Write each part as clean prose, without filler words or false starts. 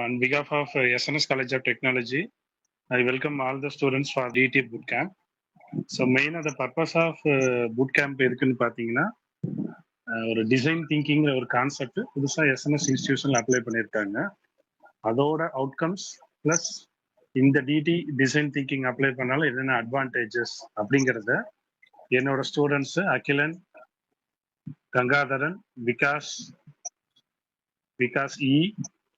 On behalf of SNS College of Technology, I welcome all the students for DT Bootcamp. So main the purpose of bootcamp இருக்குன்னு பார்த்தீங்கன்னா ஒரு design திங்கிங்கிற ஒரு concept புதுசாக SNS இன்ஸ்டிடியூஷன்ல apply பண்ணியிருக்காங்க. அதோட outcomes plus இந்த DD design thinking apply பண்ணாலும் என்னென்ன அட்வான்டேஜஸ் அப்படிங்கிறத என்னோட ஸ்டூடெண்ட்ஸ் அகிலன், கங்காதரன், விகாஸ் இ,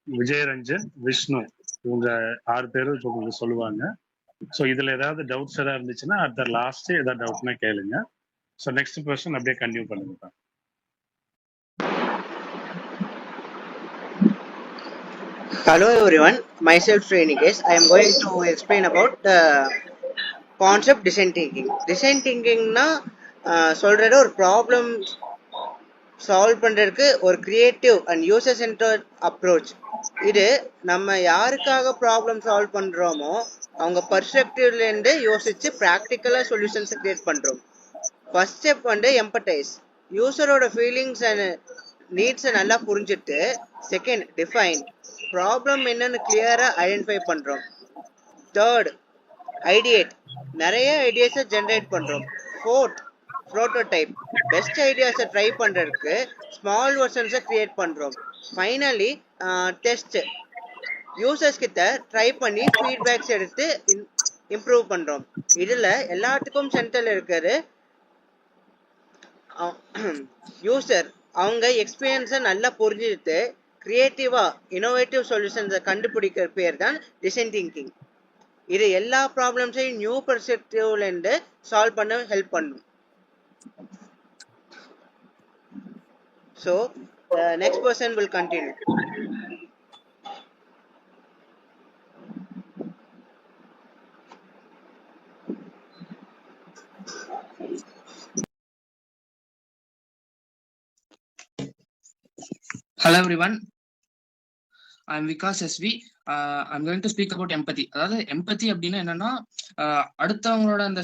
விஜயரஞ்சன், விஷ்ணு இவங்க 6 பேரும் இப்போ உங்களுக்கு சொல்லுவாங்க. ஸோ இதுல ஏதாவது டவுட்ஸ் ஏதாவது இருந்துச்சுன்னா அட் த லாஸ்ட் ஏதாவது டவுட்னா கேளுங்க. ஸோ நெக்ஸ்ட் பர்சன் அப்படியே கண்டினியூ பண்ணுங்க. Hello everyone, myself Srinikesh. I am going to explain about the concept design thinking. Design thinking na சொல்றது ஒரு ப்ராப்ளம் சால்வ் பண்றதுக்கு ஒரு creative and user centred approach. இது நம்ம யாருக்காக ப்ராப்ளம் சால்வ் பண்றோமோ அவங்க பர்ஸ்பெக்டிவ்ல இருந்து யோசிச்சு ப்ராக்டிக்கலா சொல்யூஷன்ஸ் கிரியேட் பண்றோம். ஃபர்ஸ்ட் ஸ்டெப் எம்பத்தைஸ், யூசரோட ஃபீலிங்ஸ் அண்ட் நீட்ஸை நல்லா புரிஞ்சுட்டு. செகண்ட், டிஃபைன், ப்ராப்ளம் என்னன்னு கிளியரா ஐடென்டிஃபை பண்றோம். தேர்ட், ஐடியேட், நிறைய ஐடியாஸை ஜென்ரேட் பண்றோம். ஃபோர்த், ப்ரோட்டோடைப், பெஸ்ட் ஐடியாஸை ட்ரை பண்றதுக்கு ஸ்மால் வெர்ஷன்ஸை கிரியேட் பண்றோம். ஃபைனலி டெஸ்ட், யூசர்ஸ் கிட்ட ட்ரை பண்ணி ஃபீட்பேக்ஸ் எடுத்து இம்ப்ரூவ் பண்றோம். இதுல எல்லாத்துக்கும் சென்டர்ல இருக்கிறது யூசர். அவங்க எக்ஸ்பீரியன்ஸை நல்லா புரிஞ்சுட்டு கிரியேட்டிவா இனோவேட்டிவ் சொல்யூஷன்ஸை கண்டுபிடிக்கிற பேர் தான் டிசைன் திங்கிங். இது எல்லா ப்ராப்ளம்ஸையும் நியூ பெர்ஸ்பெக்டிவ்ல இருந்து சால்வ் பண்ண ஹெல்ப் பண்ணும். So the next person will continue. Hello everyone, I am Vikas SV. I am going to speak about empathy. அதாவது எம்பத்தி அப்படின்னா என்னன்னா அடுத்தவங்களோட அந்த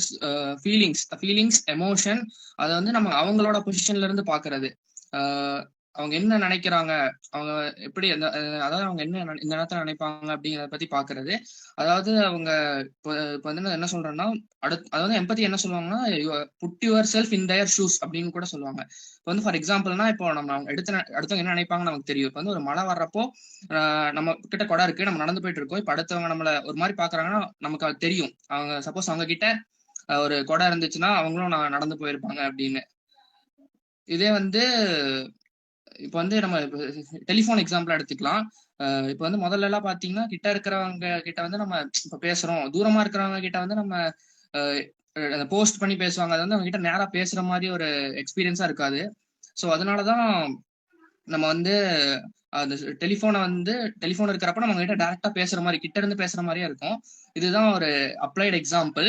ஃபீலிங்ஸ் எமோஷன் அதை வந்து நம்ம அவங்களோட பொசிஷன்ல இருந்து பாக்குறது. அவங்க என்ன நினைக்கிறாங்க, அவங்க எப்படி அதாவது அவங்க என்ன இந்த நேரத்துல நினைப்பாங்க அப்படிங்கிறத பத்தி பாக்குறது. அதாவது அவங்க இப்போ வந்து என்ன சொல்றேன்னா அதாவது எம்பத்தி என்ன சொல்லுவாங்கன்னா put your self in their shoes அப்படின்னு கூட சொல்லுவாங்க. இப்போ வந்து ஃபார் எக்ஸாம்பிள்னா இப்போ நம்ம அடுத்தவங்க என்ன நினைப்பாங்கன்னு நமக்கு தெரியும். இப்போ வந்து ஒரு மழை வர்றப்போ நம்ம கிட்ட குடம் இருக்கு, நம்ம நடந்து போயிட்டு இருக்கோம். இப்போ அடுத்தவங்க நம்மள ஒரு மாதிரி பாக்குறாங்கன்னா நமக்கு அது தெரியும். அவங்க சப்போஸ் அவங்க கிட்ட ஒரு குடம் இருந்துச்சுன்னா அவங்களும் நடந்து போயிருப்பாங்க அப்படின்னு. இதே வந்து இப்போ வந்து நம்ம டெலிஃபோன் எக்ஸாம்பிள் எடுத்துக்கலாம். இப்போ வந்து முதல்ல எல்லாம் பாத்தீங்கன்னா கிட்ட இருக்கிறவங்க கிட்ட வந்து நம்ம இப்போ பேசுறோம், தூரமா இருக்கிறவங்க கிட்ட வந்து நம்ம போஸ்ட் பண்ணி பேசுவாங்க. அது வந்து அவங்க கிட்ட நேரா பேசுற மாதிரி ஒரு எக்ஸ்பீரியன்ஸா இருக்காது. ஸோ அதனாலதான் நம்ம வந்து அந்த டெலிஃபோன் இருக்கிறப்ப நம்ம கிட்ட டைரக்டா பேசுற மாதிரி, கிட்ட இருந்து பேசுற மாதிரியே இருக்கும். இதுதான் ஒரு அப்ளைட் எக்ஸாம்பிள்.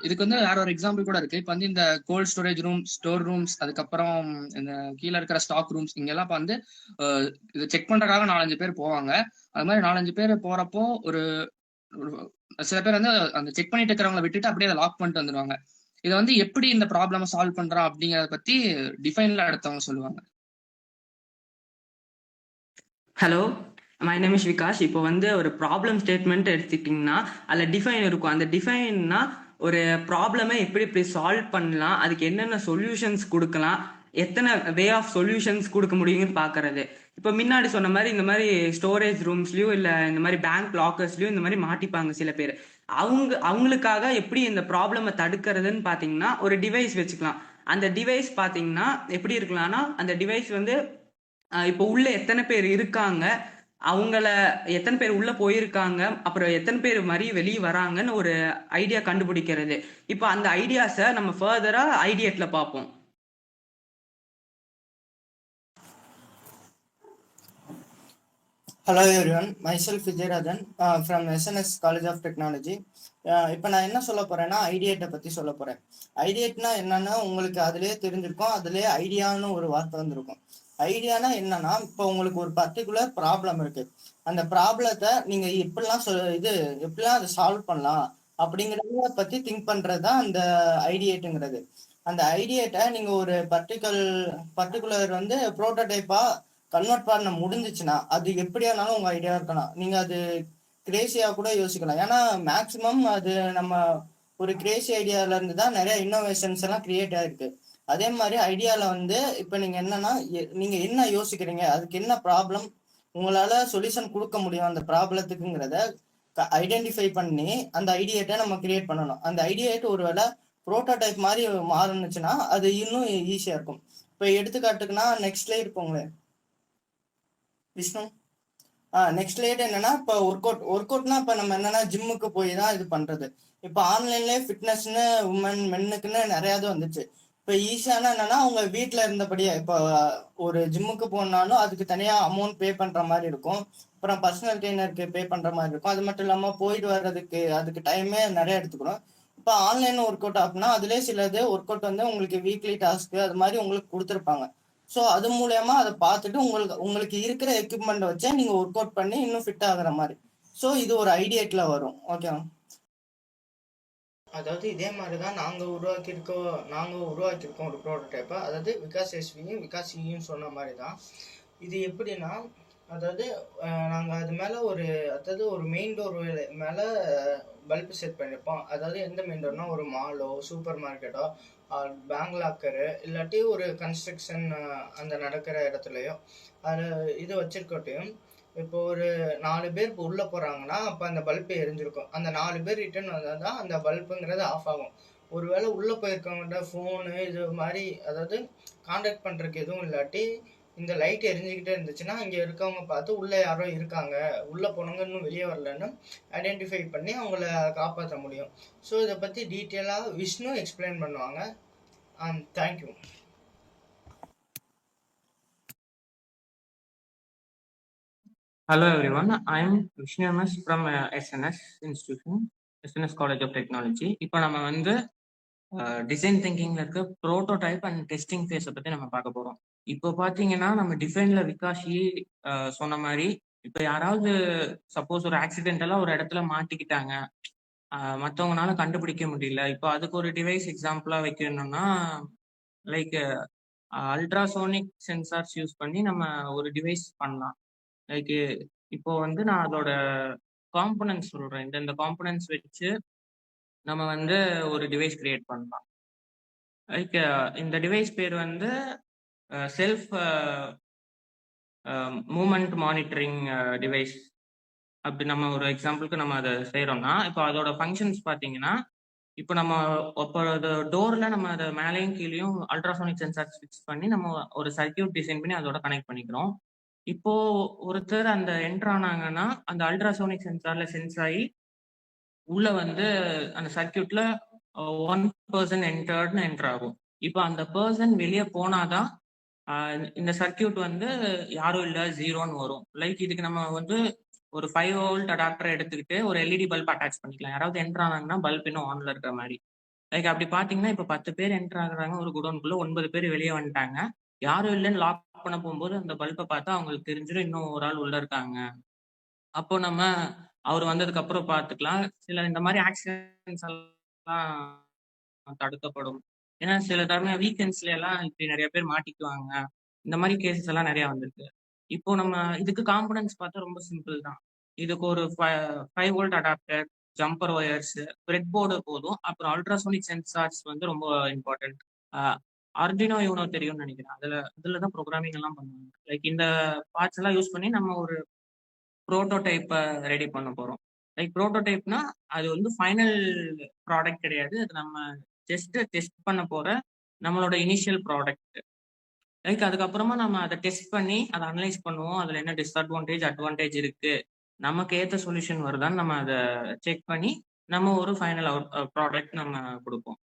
இதுக்கு வந்து வேற ஒரு எக்ஸாம்பிள் கூட இருக்கு. இப்போ வந்து இந்த கோல்ட் ஸ்டோரேஜ் ஸ்டோர் ரூம்ஸ், அதுக்கப்புறம் இந்த கீழே இருக்கிற ஸ்டாக் ரூம்ஸ், இங்கெல்லாம் வந்து இதை செக் பண்றதுக்காக 4-5 பேர் போவாங்க. அது மாதிரி 4-5 பேர் போறப்போ ஒரு சில பேர் வந்து அந்த செக் பண்ணிட்டு இருக்கிறவங்களை விட்டுட்டு அப்படியே அதை லாக் பண்ணிட்டு வந்துடுவாங்க. இதை வந்து எப்படி இந்த ப்ராப்ளமை சால்வ் பண்றோம் அப்படிங்கறத பத்தி டிஃபைன்ல எடுத்தவங்க சொல்லுவாங்க. Hello, my name is Vikas. இப்போ வந்து ஒரு ப்ராப்ளம் ஸ்டேட்மெண்ட் எடுத்துக்கிட்டிங்கன்னா அதில் டிஃபைன் இருக்கும். அந்த டிஃபைன்னா ஒரு ப்ராப்ளமை எப்படி சால்வ் பண்ணலாம், அதுக்கு என்னென்ன சொல்யூஷன்ஸ் கொடுக்கலாம், எத்தனை வே ஆஃப் சொல்யூஷன்ஸ் கொடுக்க முடியும்னு பார்க்கறது. இப்போ முன்னாடி சொன்ன மாதிரி இந்த மாதிரி ஸ்டோரேஜ் ரூம்ஸ்லையும் இல்லை இந்த மாதிரி பேங்க் லாக்கர்ஸ்லையும் இந்த மாதிரி மாட்டிப்பாங்க சில பேர். அவங்களுக்காக எப்படி இந்த ப்ராப்ளமை தடுக்கிறதுன்னு பார்த்தீங்கன்னா ஒரு டிவைஸ் வச்சுக்கலாம். அந்த டிவைஸ் பார்த்தீங்கன்னா எப்படி இருக்கலாம்னா, அந்த டிவைஸ் வந்து இப்போ உள்ள எத்தனை பேர் இருக்காங்க, அவங்கள எத்தனை பேர் உள்ள போயிருக்காங்க, அப்புறம் எத்தனை பேர் மாதிரி வெளியே வராங்கன்னு ஒரு ஐடியா கண்டுபிடிக்கிறது. இப்போ அந்த ஐடியாஸை நம்ம ஃபர்தரா ஐடியேட்ல பார்ப்போம். Hello everyone, myself Vijayarajan from SNS College of Technology. இப்போ நான் என்ன சொல்ல போறேன்னா ஐடியேட்டை பத்தி சொல்ல போறேன். ஐடியேட்னா என்னன்னா உங்களுக்கு அதுலயே தெரிஞ்சிருக்கும், அதுலயே ஐடியான்னு ஒரு வார்த்தை வந்திருக்கும். ஐடியானா என்னன்னா இப்போ உங்களுக்கு ஒரு பர்டிகுலர் ப்ராப்ளம் இருக்கு, அந்த ப்ராப்ளத்தை நீங்க எப்படிலாம் அதை சால்வ் பண்ணலாம் அப்படிங்கிறத பத்தி திங்க் பண்றதுதான் அந்த ஐடியேட்டுங்கிறது. அந்த ஐடியேட்டை நீங்க ஒரு பர்டிகுலர் வந்து புரோட்டோடைப்பா கன்வெர்ட் பண்ண முடிஞ்சிச்சுன்னா அது எப்படியானாலும் உங்க ஐடியா இருக்கலாம். நீங்க அது கிரேசியா கூட யோசிக்கலாம். ஏன்னா மேக்சிமம் அது நம்ம ஒரு கிரேசி ஐடியால இருந்து தான் நிறைய இன்னோவேஷன்ஸ் எல்லாம் கிரியேட் ஆயிருக்கு. அதே மாதிரி ஐடியால வந்து இப்ப நீங்க என்னன்னா நீங்க என்ன யோசிக்கிறீங்க, அதுக்கு என்ன ப்ராப்ளம் உங்களால சொல்யூஷன் கொடுக்க முடியும் அந்த ப்ராப்ளத்துக்குங்கிறத ஐடென்டிஃபை பண்ணி அந்த ஐடியேட்டை நம்ம கிரியேட் பண்ணணும். அந்த ஐடியேட் ஒருவேளை புரோட்டோடைப் மாதிரி மாறுனுச்சுன்னா அது இன்னும் ஈஸியா இருக்கும். இப்ப எடுத்துக்காட்டுக்குன்னா நெக்ஸ்ட் ஸ்லைட் போங்களேன் விஷ்ணு. நெக்ஸ்ட் லேட் என்னன்னா இப்போ ஒர்க் அவுட்னா இப்போ நம்ம என்னன்னா ஜிம்முக்கு போய் தான் இது பண்றது. இப்போ ஆன்லைன்லேயே ஃபிட்னஸ்னு உமன் மென்னுக்குன்னு நிறையாவது வந்துச்சு. இப்போ ஈஸியான என்னன்னா அவங்க வீட்டில் இருந்தபடியே இப்போ ஒரு ஜிம்முக்கு போனாலும் அதுக்கு தனியாக அமௌண்ட் பே பண்ற மாதிரி இருக்கும். அப்புறம் பர்சனல் ட்ரெயினருக்கு பே பண்ற மாதிரி இருக்கும். அது மட்டும் இல்லாமல் போயிட்டு வர்றதுக்கு அதுக்கு டைமே நிறைய எடுத்துக்கணும். இப்போ ஆன்லைன் ஒர்க் அவுட் அப்படின்னா அதுலேயே சிலது ஒர்க் அவுட் வந்து உங்களுக்கு வீக்லி டாஸ்க்கு அது மாதிரி உங்களுக்கு கொடுத்துருப்பாங்க. ஸோ அது மூலயமா அதை பார்த்துட்டு உங்களுக்கு இருக்கிற எக்யூப்மெண்ட் வச்சே நீங்க ஒர்க் அவுட் பண்ணி இன்னும் ஃபிட் ஆகுற மாதிரி. ஸோ இது ஒரு ஐடியேட்ல வரும். ஓகேவா? அதாவது இதே மாதிரி தான் நாங்கள் உருவாக்கியிருக்கோம் ஒரு ப்ரோட்டோடைப்பை. அதாவது விகாஸ் எஸ்வியும் விகாஸ் இயும் சொன்ன மாதிரி தான். இது எப்படின்னா அதாவது நாங்கள் அது மேலே ஒரு மெயின் டோர் மேலே பல்பு செட் பண்ணியிருப்போம். அதாவது எந்த மெயின் டோர்னா ஒரு மாலோ சூப்பர் மார்க்கெட்டோ பேங்க் லாக்கரு இல்லாட்டி ஒரு கன்ஸ்ட்ரக்ஷன் அந்த நடக்கிற இடத்துலையோ அது இது வச்சிருக்கட்டையும் இப்போ ஒரு 4 பேர் இப்போ உள்ளே போகிறாங்கன்னா அப்போ அந்த பல்பு எரிஞ்சிருக்கும். அந்த 4 பேர் ரிட்டர்ன் வந்தால் தான் அந்த பல்புங்கிறது ஆஃப் ஆகும். ஒருவேளை உள்ளே போயிருக்கவங்கள்ட்ட ஃபோனு இது மாதிரி அதாவது கான்டாக்ட் பண்ணுறதுக்கு எதுவும் இல்லாட்டி இந்த லைட் எரிஞ்சுக்கிட்டே இருந்துச்சுன்னா இங்கே இருக்கவங்க பார்த்து உள்ளே யாரோ இருக்காங்க, உள்ளே போனவங்க இன்னும் வெளியே வரலன்னு ஐடென்டிஃபை பண்ணி அவங்கள காப்பாற்ற முடியும். ஸோ இதை பற்றி டீட்டெயிலாக விஷ்ணு எக்ஸ்பிளைன் பண்ணுவாங்க. Thank you. Hello everyone, I am Vishnu MS from SNS Institution, SNS College of Technology. இப்போ நம்ம வந்து டிசைன் திங்கிங்ல இருக்க ப்ரோட்டோடைப் அண்ட் டெஸ்டிங் ஃபேஸை பற்றி நம்ம பார்க்க போகிறோம். இப்போ பார்த்தீங்கன்னா நம்ம டிசைன்ல விகாஷி சொன்ன மாதிரி இப்போ யாராவது சப்போஸ் ஒரு ஆக்சிடென்டலாக ஒரு இடத்துல மாட்டிக்கிட்டாங்க, மற்றவங்களால கண்டுபிடிக்க முடியல. இப்போ அதுக்கு ஒரு டிவைஸ் எக்ஸாம்பிளாக வைக்கணும்னா லைக் அல்ட்ராசோனிக் சென்சார்ஸ் யூஸ் பண்ணி நம்ம ஒரு டிவைஸ் பண்ணலாம். லைக் இப்போ வந்து நான் அதோட காம்பனன்ட்ஸ் சொல்றேன். இந்த காம்பனன்ட்ஸ் வச்சு நம்ம வந்து ஒரு டிவைஸ் கிரியேட் பண்ணலாம். லைக் இந்த டிவைஸ் பேர் வந்து செல்ஃப் மூமெண்ட் மானிட்டரிங் டிவைஸ். அப்படி நம்ம ஒரு எக்ஸாம்பிளுக்கு நம்ம அதை செய்யறோம்னா இப்போ அதோட ஃபங்க்ஷன்ஸ் பார்த்தீங்கன்னா இப்போ நம்ம இப்போ டோர்ல நம்ம அதை மேலேயும் கீழேயும் அல்ட்ராசோனிக் சென்சார் ஃபிக்ஸ் பண்ணி நம்ம ஒரு சர்க்கியூட் டிசைன் பண்ணி அதோட கனெக்ட் பண்ணிக்கிறோம். இப்போ ஒருத்தர் அந்த என்டர் ஆனாங்கன்னா அந்த அல்ட்ராசோனிக் சென்சார்ல சென்ஸ் ஆகி உள்ள வந்து அந்த சர்க்கியூட்ல 1 person என்டர்ட்னு என்டர் ஆகும். இப்போ அந்த பர்சன் வெளியே போனாதான் இந்த சர்க்கியூட் வந்து யாரும் இல்லை ஜீரோன்னு வரும். லைக் இதுக்கு நம்ம வந்து ஒரு 5 volt அடாப்டர் எடுத்துக்கிட்டு ஒரு எல்இடி பல்ப் அட்டாச் பண்ணிக்கலாம். யாராவது என்டர் ஆனாங்கன்னா பல்ப் இன்னும் ஆன்ல இருக்கிற மாதிரி. லைக் அப்படி பாத்தீங்கன்னா இப்போ 10 பேர் என்டர் ஆகுறாங்க ஒரு குடோனுக்குள்ள, 9 பேர் வெளியே வந்துட்டாங்க. யாரும் இல்லைன்னு லாக் பண்ண போகும்போது அந்த பல்பை பார்த்தா அவங்களுக்கு தெரிஞ்சிடும் இன்னும் ஒரு ஆள் உள்ள இருக்காங்க. அப்போ நம்ம அவர் வந்ததுக்கு அப்புறம் பார்த்துக்கலாம். சில இந்த மாதிரி ஆக்சிடென்ட்ஸ் எல்லாம் தடுக்கப்படும். ஏன்னா சில தடவை வீக்கெண்ட்ஸ்ல எல்லாம் இப்படி நிறைய பேர் மாட்டிக்குவாங்க. இந்த மாதிரி கேசஸ் எல்லாம் நிறைய வந்திருக்கு. இப்போ நம்ம இதுக்கு காம்பனன்ட்ஸ் பார்த்தா ரொம்ப சிம்பிள் தான். இதுக்கு ஒரு 5 volt adapter, jumper wires, bread board போதும். அப்புறம் அல்ட்ராசோனிக் சென்சார்ஸ் வந்து ரொம்ப இம்பார்ட்டன்ட். ஆர்டினோ யூனோ தெரியும்னு நினைக்கிறேன். அதுலதான் ப்ரோக்ராமிங் எல்லாம் பண்ணுவாங்க. லைக் இந்த பார்ட்ஸ் எல்லாம் யூஸ் பண்ணி நம்ம ஒரு ப்ரோட்டோடைப்பை ரெடி பண்ண போறோம். லைக் ப்ரோட்டோடைப்னா அது வந்து ஃபைனல் ப்ராடக்ட் கிடையாது. அது நம்ம ஜஸ்ட் டெஸ்ட் பண்ண போற நம்மளோட இனிஷியல் ப்ராடக்ட். லைக் அதுக்கப்புறமா நம்ம அதை டெஸ்ட் பண்ணி அதை அனலைஸ் பண்ணுவோம். அதுல என்ன டிஸ்அட்வான்டேஜ் அட்வான்டேஜ் இருக்கு, நமக்கு ஏற்ற சொல்யூஷன் வருதான்னு நம்ம அதை செக் பண்ணி நம்ம ஒரு ஃபைனல் ப்ராடக்ட் நம்ம கொடுப்போம்.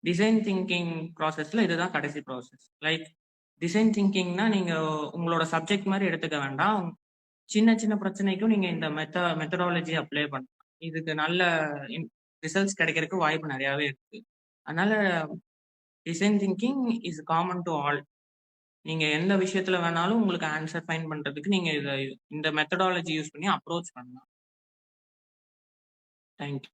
டிசைன் திங்கிங் ப்ராசஸ்ல இதுதான் கடைசி ப்ராசஸ். லைக் டிசைன் திங்கிங்னா நீங்க உங்களோட சப்ஜெக்ட் மாதிரி எடுத்துக்க வேண்டாம். சின்ன சின்ன பிரச்சனைக்கும் நீங்க இந்த மெத்தடாலஜி அப்ளை பண்ணலாம். இதுக்கு நல்ல ரிசல்ட்ஸ் கிடைக்கிறதுக்கு வாய்ப்பு நிறையவே இருக்கு. அதனால design thinking is common to all. நீங்க எந்த விஷயத்துல வேணாலும் உங்களுக்கு ஆன்சர் ஃபைண்ட் பண்றதுக்கு நீங்க இந்த மெத்தடாலஜி யூஸ் பண்ணி அப்ரோச் பண்ணலாம். தேங்க்யூ.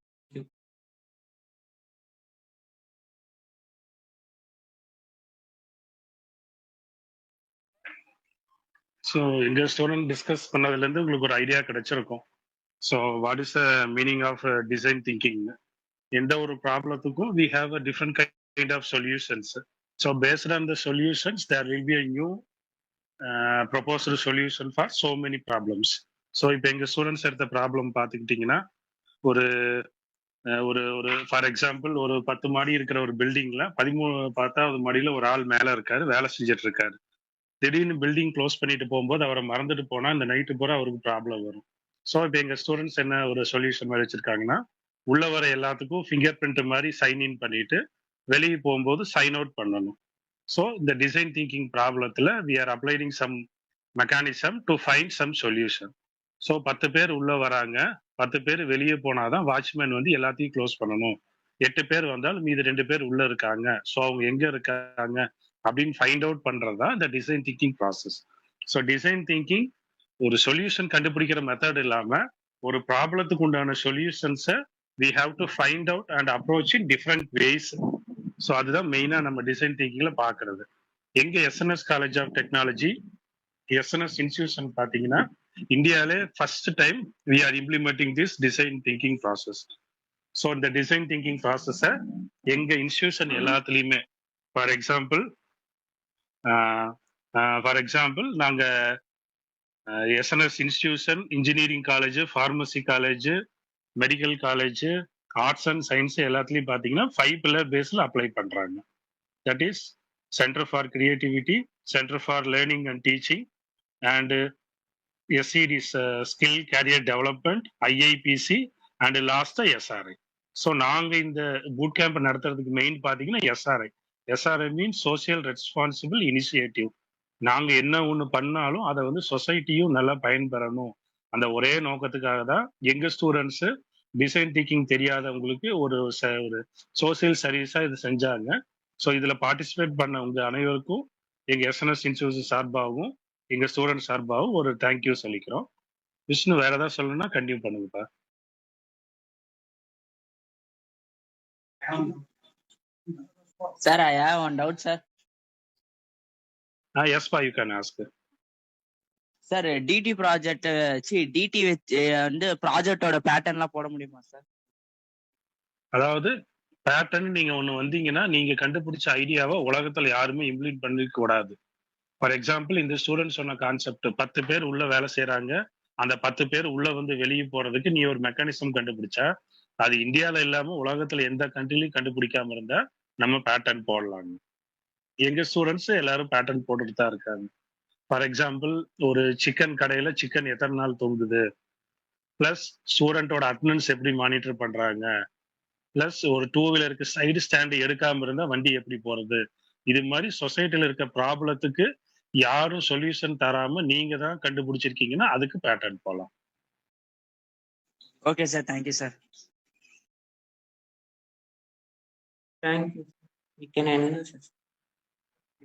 ஸோ எங்க ஸ்டூடெண்ட் டிஸ்கஸ் பண்ணதுலேருந்து உங்களுக்கு ஒரு ஐடியா கிடைச்சிருக்கும். So what is the meaning of design thinking? எந்த ஒரு ப்ராப்ளத்துக்கும் we have a different kind of solutions. So based on the solutions there will be a new proposed solution for so many problems. So இப்போ எங்கள் students எடுத்த problem பார்த்துக்கிட்டிங்கன்னா ஒரு ஒரு ஒரு ஃபார் எக்ஸாம்பிள் ஒரு 10 மாடி இருக்கிற ஒரு பில்டிங்ல 13வது மாடியில ஒரு ஆள் மேல இருக்காரு, வேலை செஞ்சுட்டு இருக்காரு. திடீர்னு பில்டிங் க்ளோஸ் பண்ணிட்டு போகும்போது அவரை மறந்துட்டு போனா இந்த நைட்டு பூரா அவருக்கு ப்ராப்ளம் வரும். ஸோ இப்போ எங்க ஸ்டூடெண்ட்ஸ் என்ன ஒரு சொல்யூஷன் மாதிரி வச்சிருக்காங்கன்னா, உள்ள வர எல்லாத்துக்கும் ஃபிங்கர் பிரிண்ட் மாதிரி சைன் இன் பண்ணிட்டு வெளியே போகும்போது சைன் அவுட் பண்ணணும். ஸோ இந்த டிசைன் திங்கிங் ப்ராப்ளத்துல we are applying some mechanism to find some solution. So 10 பேர் உள்ள வராங்க, 10 பேர் வெளியே போனாதான் வாட்ச்மேன் வந்து எல்லாத்தையும் க்ளோஸ் பண்ணணும். 8 பேர் வந்தால் மீது 2 பேர் உள்ள இருக்காங்க. ஸோ அவங்க எங்க இருக்காங்க அப்படின்னு ஃபைண்ட் அவுட் பண்றதா இந்த design thinking process. So design thinking ஒரு சொல்யூஷன் கண்டுபிடிக்கிற மெத்தட் இல்லாம ஒரு ப்ராப்ளத்துக்கு உண்டான சொல்யூஷன்ஸை we have to find out and approach in different ways. So அதுதான் மெயினா நம்ம டிசைன் திங்கிங்ல பாக்குறது. எங்க SNS college of technology SNS institution பாத்தீங்கன்னா இந்தியாவிலே first time we are implementing this design thinking process. So இந்த டிசைன் திங்கிங் ப்ராசஸை எங்க இன்ஸ்டிடியூஷன் எல்லாத்துலயுமே ஃபார் எக்ஸாம்பிள் நாங்க SNS institution, engineering college, pharmacy college, medical college, arts and science எல்லாத்துலயும் பாத்தீங்கன்னா 5 pillar பேஸ்ல அப்ளை பண்றாங்க. That is centre for creativity, centre for learning and teaching, and SCD's skill career development, IIPC, and last SRI. So நாங்க இந்த boot camp நடத்துறதுக்கு main பாத்தீங்கன்னா SRI means social responsible initiative. நாங்க என்ன ஒண்ணு பண்ணாலும் அதை வந்து சொசைட்டியும் நல்லா பயன்பெறணும், அந்த ஒரே நோக்கத்துக்காக தான் எங்க ஸ்டூடெண்ட்ஸ் டிசைன் திங்கிங் தெரியாதவங்களுக்கு ஒரு சோசியல் சர்வீஸா இது செஞ்சாங்க. ஸோ இதுல பார்ட்டிசிபேட் பண்ண உங்க அனைவருக்கும் எங்க எஸ்என்எஸ் இன்ஸ்டிடியூஷன் சார்பாகவும் எங்க ஸ்டூடெண்ட் சார்பாகவும் ஒரு தேங்க்யூ சொல்லிக்கிறோம். விஷ்ணு வேற ஏதாவது சொல்லணும்னா கண்டினியூ பண்ணுங்கப்பா. Sir, I have one doubt, sir. Yes, pa, you can ask. Sir, DT project, DT வந்து ப்ராஜெக்டோட பேட்டர்ன்லாம் போட முடியுமா சார்? அதாவது பேட்டர்ன் நீங்க ஒண்ணு வந்தீங்கன்னா நீங்க கண்டுபிடிச்ச ஐடியாவை உலகத்துல யாருமே இம்ப்ளிமெண்ட் பண்ணிக்க கூடாது. ஃபார் எக்ஸாம்பிள் இந்த ஸ்டூடெண்ட் சொன்ன கான்செப்ட் 10 பேர் உள்ள வேலை செய்யறாங்க, அந்த 10 பேர் உள்ள வந்து வெளியே போறதுக்கு நீ ஒரு மெக்கானிசம் கண்டுபிடிச்சா அது இந்தியால இல்லாம உலகத்துல எந்த கண்ட்ரிலையும் கண்டுபிடிக்காம இருந்தா நம்ம பேட்டர்ன் போடலாங்க. எங்க ஸ்டூடெண்ட்ஸ் எல்லாரும் பேட்டர்ன் போட்டுட்டு தான் இருக்காங்க. ஃபார் எக்ஸாம்பிள் ஒரு சிக்கன் கடையில சிக்கன் எத்தனை நாள் தொங்குது, பிளஸ் ஸ்டூடெண்டோட அட்டெண்டன்ஸ் எப்படி மானிட்டர் பண்றாங்க, பிளஸ் ஒரு 2 வீலருக்கு சைடு ஸ்டாண்டு எடுக்காம இருந்தா வண்டி எப்படி போறது, இது மாதிரி சொசைட்டில இருக்க ப்ராப்ளத்துக்கு யாரும் சொல்யூஷன் தராம நீங்க தான் கண்டுபிடிச்சிருக்கீங்கன்னா அதுக்கு பேட்டர்ன் போலாம். Okay sir, thank you sir. Thank you. We can end, sir.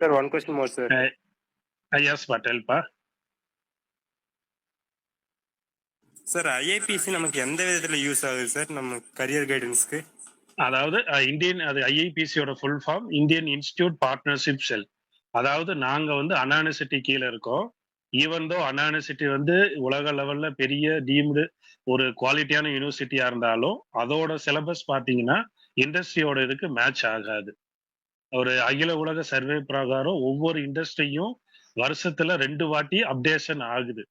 Sir, one question more, sir. Yes, Patel pa. Sir, IIPC நமக்கு எந்த விதத்துல யூஸ் ஆகுது சார் நம்ம கரியர் கைடன்ஸ்க்கு? அதாவது ஐஐபிசியோட full form Indian institute partnership cell. அதாவது நாங்க வந்து அண்ணா யூனிவர்சிட்டி கீழே இருக்கோம். ஈவன் தோ அண்ணா யூனிவர்சிட்டி வந்து உலக லெவல்ல பெரிய டீம்டு ஒரு குவாலிட்டியான யூனிவர்சிட்டியா இருந்தாலும் அதோட சிலபஸ் பாத்தீங்கன்னா இண்டஸ்ட்ரியோட இதுக்கு மேட்ச் ஆகாது. ஒரு அகில உலக சர்வே பிரகாரம் ஒவ்வொரு இண்டஸ்ட்ரியும் வருஷத்துல 2 வாட்டி அப்டேஷன் ஆகுது.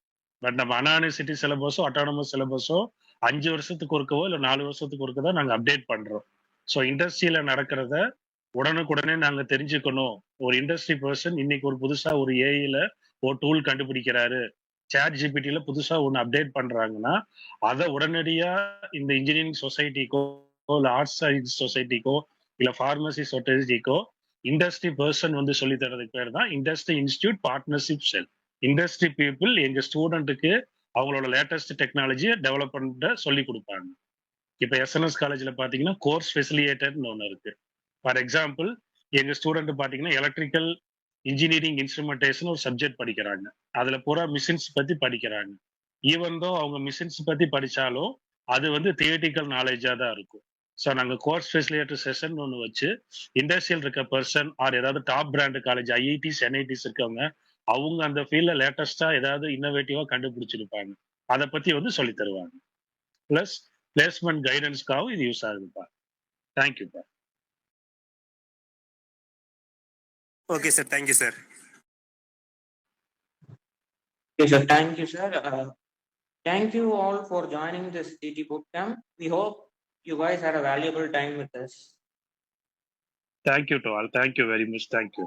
பட் நம்ம அண்ணா யூனிவர்சிட்டி சிலபஸோ அட்டானமஸ் சிலபஸோ 5 வருஷத்துக்கு ஒருக்கவோ இல்லை 4 வருஷத்துக்கு ஒருக்க தான் நாங்க அப்டேட் பண்றோம். ஸோ இண்டஸ்ட்ரியில நடக்கிறத உடனுக்குடனே நாங்க தெரிஞ்சுக்கணும். ஒரு இண்டஸ்ட்ரி பர்சன் இன்னைக்கு ஒரு புதுசா ஒரு ஏஐல ஒரு டூல் கண்டுபிடிக்கிறாரு, சேட் ஜிபிடில புதுசா ஒன்று அப்டேட் பண்றாங்கன்னா அதை உடனடியா இந்த இன்ஜினியரிங் சொசைட்டிக்கோ இல்லை ஆர்ட்ஸ் சயின்ஸ் சொசைட்டிக்கோ இல்லை ஃபார்மசி சொசைட்டிக்கோ இண்டஸ்ட்ரி பர்சன் வந்து சொல்லி தரதுக்கு பேர் தான் இண்டஸ்ட்ரி இன்ஸ்டிடியூட் பார்ட்னர்ஷிப் செல். இண்டஸ்ட்ரி பீப்புள் எங்க ஸ்டூடெண்ட்டுக்கு அவங்களோட லேட்டஸ்ட் டெக்னாலஜியை டெவலப் பண்ண சொல்லி கொடுப்பாங்க. இப்போ எஸ்என்எஸ் காலேஜ்ல பாத்தீங்கன்னா கோர்ஸ் ஃபெசிலிட்டேட்டர்னு ஒன்று இருக்கு. ஃபார் எக்ஸாம்பிள் எங்க ஸ்டூடெண்ட் பாத்தீங்கன்னா எலக்ட்ரிக்கல் இன்ஜினியரிங் இன்ஸ்ட்ருமெண்டேஷன் ஒரு சப்ஜெக்ட் படிக்கிறாங்க. அதுல பூரா மிஷின்ஸ் பத்தி படிக்கிறாங்க. ஈவன் தோ அவங்க மிஷின்ஸ் பத்தி படிச்சாலும் அது வந்து தியரிட்டிக்கல் நாலேஜா தான் இருக்கும். ஸோ நாங்கள் கோர்ஸ் ஃபெசிலிட்டேட்டர் செஷன் ஒன்று வச்சு இண்டஸ்ட்ரியல் இருக்க பர்சன் ஆர் ஏதாவது top brand college IITs NITs இருக்கவங்க அவங்க அந்த ஃபீல்ட்ல லேட்டஸ்டா ஏதாவது இன்னோவேட்டிவா கண்டுபிடிச்சிருப்பாங்க, அதை பத்தி வந்து சொல்லி தருவாங்க. பிளஸ் பிளேஸ்மெண்ட் கைடன்ஸ்க்காகவும் இது யூஸ் ஆகுதுப்பா. தேங்க்யூப்பா. Okay sir, thank you sir. Okay, sir. Thank you, sir. Thank you all for joining this DT bootcamp. We hope you guys had a valuable time with us. Thank you to all. Thank you very much. Thank you.